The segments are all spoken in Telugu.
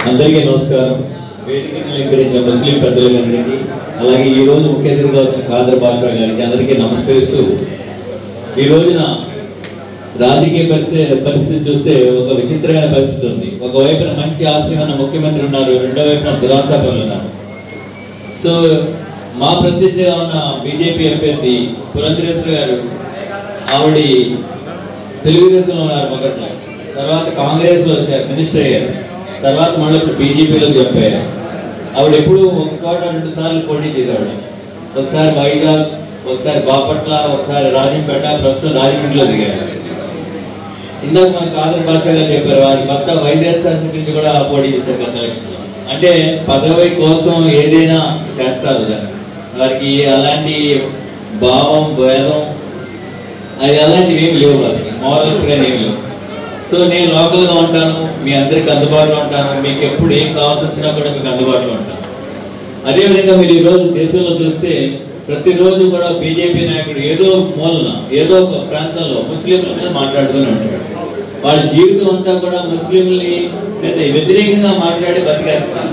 అందరికీ నమస్కారం. వేదికను అలంకరించిన ముస్లిం పెద్దలందరికీ, అలాగే ఈ రోజు ముఖ్య అతిథిగా వచ్చిన ఖాదర్ బాషా గారికి అందరికీ నమస్కరిస్తూ, ఈ రోజున రాజకీయ పరిస్థితి చూస్తే ఒక విచిత్రమైన పరిస్థితి ఉంది. ఒకవైపున మంచి ఆశయమైన ముఖ్యమంత్రి ఉన్నారు, రెండో వైపున దురాశాపరులు ఉన్నారు. సో మా ప్రతినిధిగా ఉన్న బీజేపీ అభ్యర్థి పురంధరేశ్వరి గారు, ఆవిడ తెలుగుదేశంలో ఉన్నారు మొదట్లో, తర్వాత కాంగ్రెస్లో వచ్చారు, మినిస్టర్ అయ్యారు, తర్వాత మళ్ళీ ఇప్పుడు బీజేపీలో చంపారు. ఆవిడ ఎప్పుడు ఒక చోట 2 సార్లు పోటీ చేసేవాడు. ఒకసారి వైజాగ్, ఒకసారి బాపట్ల, ఒకసారి రాజంపేట, ప్రస్తుతం రాజమండ్రిలో దిగారు. ఇందాక మన ఖాదర్ బాషా గారు చెప్పారు, వారి భర్త వైద్యశాస్త్ర నుంచి కూడా పోటీ చేశారు గత ఎలక్షన్లో. అంటే పదవి కోసం ఏదైనా చేస్తారు, వారికి అలాంటి భావం, భేదం అది అలాంటివి ఏమి లేవు, వారికి మోరల్స్గా ఏమి లేవు. సో నేను లోకల్గా ఉంటాను, మీ అందరికి అందుబాటులో ఉంటాను, మీకు ఎప్పుడు ఏం కావాల్సి వచ్చినా కూడా మీకు అందుబాటులో ఉంటాను. అదేవిధంగా మీరు ఈరోజు దేశంలో చూస్తే ప్రతిరోజు కూడా బీజేపీ నాయకుడు ఏదో మూలన, ఏదో ఒక ప్రాంతంలో ముస్లింల మీద మాట్లాడుతూనే ఉంటాడు. వాళ్ళ జీవితం అంతా కూడా ముస్లింలని వ్యతిరేకంగా మాట్లాడి బతికేస్తారు.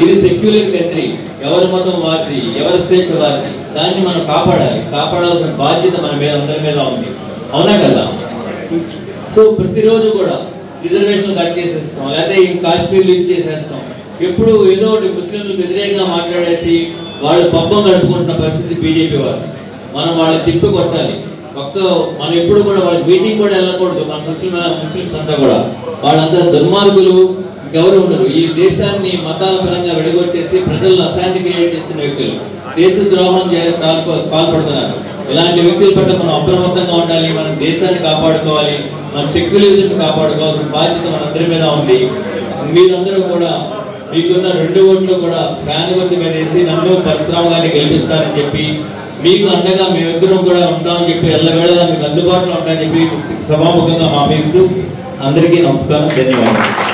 ఇది సెక్యులర్ కంట్రీ, ఎవరి మతం వారిది, ఎవరి స్వేచ్ఛ వారిది. దాన్ని మనం కాపాడాల్సిన బాధ్యత మన మీద అందరి మీద ఉంది, అవునా కదా? సో ప్రతిరోజు కూడా రిజర్వేషన్ కట్ చేసేస్తాం, లేకపోతే ఈ కాశ్మీర్లు ఇచ్చేసేస్తాం. ఎప్పుడు ఏదో ఒకటి ముస్లింలకు వ్యతిరేకంగా మాట్లాడేసి వాళ్ళు పబ్బం గడుపుకుంటున్న పరిస్థితి బీజేపీ వారు. మనం వాళ్ళని తిప్పి కొట్టాలి. మనం ఎప్పుడు కూడా వాళ్ళ మీటింగ్ కూడా వెళ్ళకూడదు. మన ముస్లిమ్స్ అంతా కూడా వాళ్ళంతా దుర్మార్గులు, ఎవరు ఉండరు. ఈ దేశాన్ని మతాల పరంగా విడగొట్టేసి ప్రజలను అశాంతి క్రియేట్ చేస్తున్న వ్యక్తులు, దేశ ద్రోహం పాల్పడుతున్నారు. ఇలాంటి వ్యక్తుల పట్ల మనం అప్రమత్తంగా ఉండాలి. మనం దేశాన్ని కాపాడుకోవాలి, మన సెక్యులరిజం కాపాడుకోవాల్సిన బాధ్యత మనందరి మీద ఉంది. మీరందరూ కూడా మీకున్న 2 ఓట్లు కూడా ఫ్యాన్ గుర్తు మీద వేసి నన్ను పరశురామ్ గారిని గెలిపిస్తారని చెప్పి, మీకు అండగా మేమిద్దరం కూడా ఉంటామని చెప్పి, ఎల్లవేళలా మీకు అందుబాటులో ఉంటామని చెప్పి సభాముఖంగా మాపిస్తూ అందరికీ నమస్కారం, ధన్యవాదాలు.